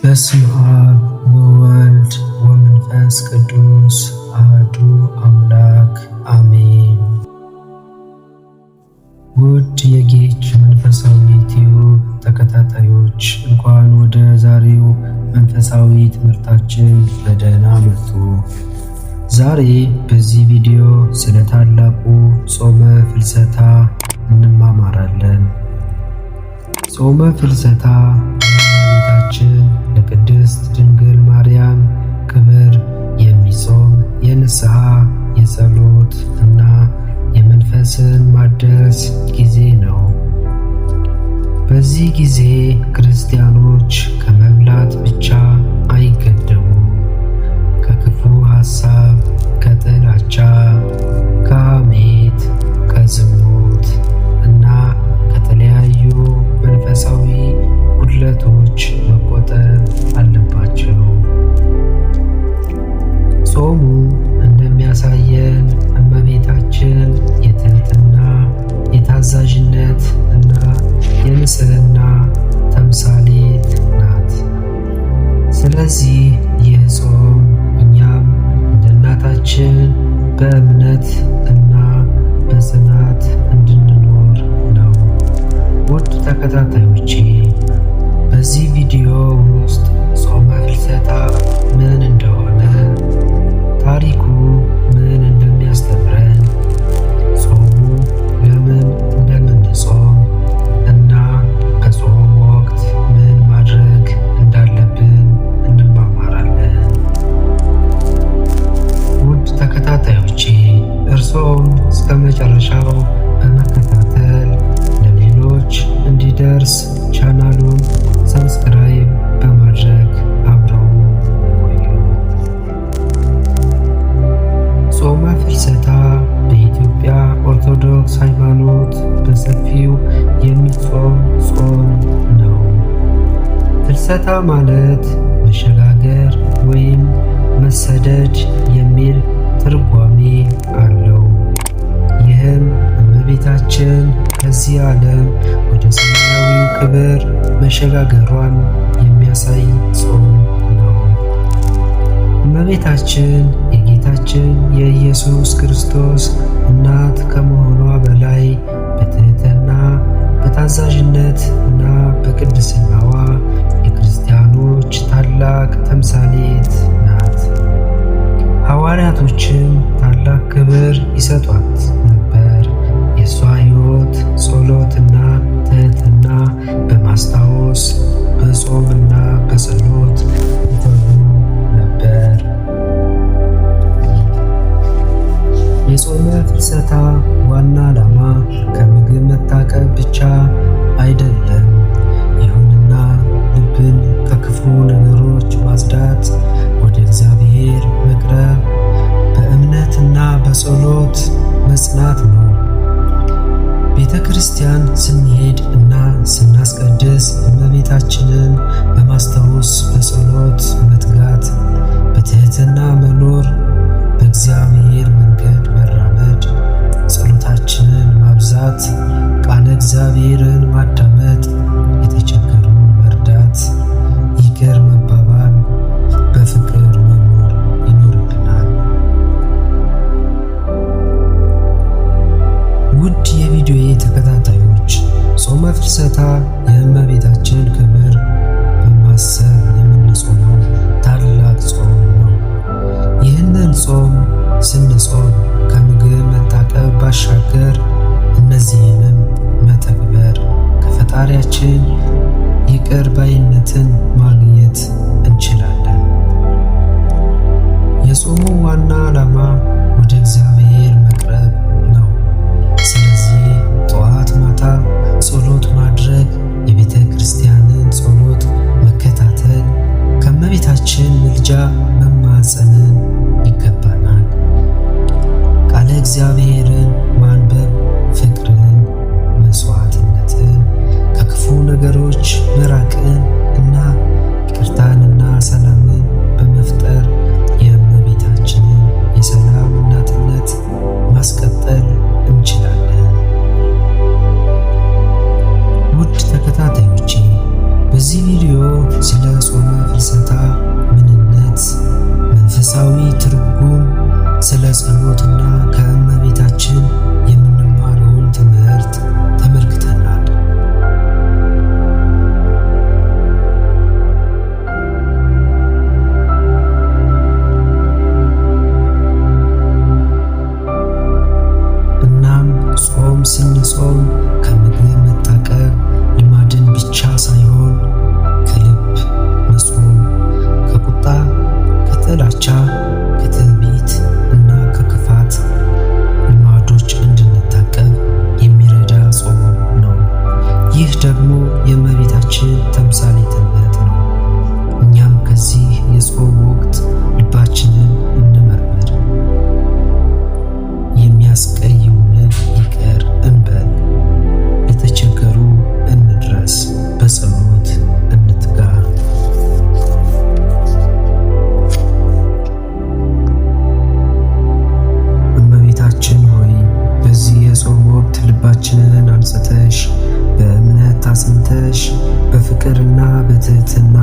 በስመ አብ ወወልድ ወመንፈስ ቅዱስ አሐዱ አምላክ አሜን። ውድ የጌች መንፈሳዊ ዩቲዩብ ተከታታዮች እንኳን ወደ ዛሬው መንፈሳዊ ትምህርታችን በደህና መጡ። ዛሬ በዚህ ቪዲዮ ስለ ታላቁ ጾመ ፍልሰታ እንማማራለን። ጾመ ፍልሰታ ለእመቤታችን ለቅድስት ድንግል ማርያም ክብር የሚጾም የንስሐ የጸሎት እና የመንፈስን ማደስ ጊዜ ነው። በዚህ ጊዜ ክርስቲያኖች ከመብላት ብቻ አይገደቡም። ከክፉ ሐሳብ፣ ከጥላቻ፣ ከሐሜት፣ ከዝሙት እና ከተለያዩ መንፈሳዊ ጉድለቶች መቆጠብ አለባቸው። ጾሙ እንደሚያሳየን እመቤታችን የትህትና፣ የታዛዥነት እና የንጽሕና ተምሳሌት ናት። ስለዚህ ይህ ጾም እኛም እንደ እናታችን በእምነት እና በጽናት እንድንኖር ነው። ውድ ተከታታዮቼ በዚህ ቪዲዮ ውስጥ ጾመ ፍልሰታ ምን እንደሆነ፣ ታሪኩ ምን እንደሚያስተምረን፣ ጾሙ ለምን እንደምንጾም እና በጾም ወቅት ምን ማድረግ እንዳለብን እንማማራለን። ውድ ተከታታዮቼ እርስዎም እስከ መጨረሻው በመከታተል ለሌሎች እንዲደርስ ቻናሉን ሰብስክራይብ በማድረግ አብረው ቆዩ። ጾመ ፍልሰታ በኢትዮጵያ ኦርቶዶክስ ሃይማኖት በሰፊው የሚጾም ጾም ነው። ፍልሰታ ማለት መሸጋገር ወይም መሰደድ የሚል ትርጓሜ አለው። ይህም እመቤታችን ከዚህ ዓለም ወደ ሰማያዊ ክብር መሸጋገሯን የሚያሳይ ጾም ነው። እመቤታችን የጌታችን የኢየሱስ ክርስቶስ እናት ከመሆኗ በላይ በትህትና፣ በታዛዥነት እና በቅድስናዋ የክርስቲያኖች ታላቅ ተምሳሌት ናት። ሐዋርያቶችም ታላቅ ክብር ይሰጧት ነበር። የእሷ ሕይወት ጸሎትና ትህትና በማስታወስ በጾምና በጸሎት ይተጉ ነበር። የጾመ ፍልሰታ ዋና ዓላማ ከምግብ መታቀብ ብቻ አይደለም። ይሁንና ልብን ከክፉ ነገሮች ማጽዳት፣ ወደ እግዚአብሔር መቅረብ፣ በእምነትና በጸሎት መጽናት ነው። ቤተ ክርስቲያን ስንሄድ እና ስናስቀድስ እመቤታችንን በማስታወስ በጸሎት መትጋት፣ በትህትና መኖር፣ በእግዚአብሔር መንገድ መራመድ፣ ጸሎታችንን ማብዛት፣ ቃለ እግዚአብሔርን ማዳመጥ፣ የተቸገሩ መርዳት፣ ይቅር መባባል፣ በፍቅር መኖር ይኖርብናል። ውድ የቪዲዮዬ ተከታታዮች ጾመ ፍልሰታ የእመቤታችን ክብር በማሰብ የምንጾመው ታላቅ ጾም ነው። ይህንን ጾም ስንጾም ከምግብ መታቀብ ባሻገር እነዚህንም መተግበር ከፈጣሪያችን ይቅር ባይነትን ማግኘት እንችላለን። የጾሙ ዋና ዓላማ ወደ እግዚአብሔር መቅረብ ነው። ስለዚህ ጠዋት ማታ ጸሎት ማድረግ፣ የቤተ ክርስቲያንን ጸሎት መከታተል፣ ከእመቤታችን ምልጃ መማጸንን ይገባናል። ቃለ እግዚአብሔርን ማንበብ፣ ፍቅርን፣ መስዋዕትነትን፣ ከክፉ ነገሮች መራቅን እና ይቅርታንና ሰላምን በመፍጠር የእመቤታችንን የሰላም እናትነት ጸሎትና ከእመቤታችን የምንማረውን ትምህርት ተመልክተናል። እናም ጾም ስንጾም ከምግብ መታቀብ ልማድን ብቻ ሳይሆን ከልብ መጾም ከቁጣ፣ ከጥላቻ፣ ከትዕቢት እና ከክፋት ልማዶች እንድንታቀብ የሚረዳ ጾም ነው። ይህ ደግሞ የእመቤታችን ተምሳሌትነት ነው። እኛም ከዚህ የጾም ወቅት ልባችንን እንመርምር። የሚያስቀይሙንን ይቅር እንበል። ለተቸገሩ እንድረስ። በጸሎት እንትጋ። እመቤታችን ሆይ በዚህ የጾም ወቅት ልባችንን አንጽተሽ በእምነት አጽንተሽ በፍቅርና በትህትና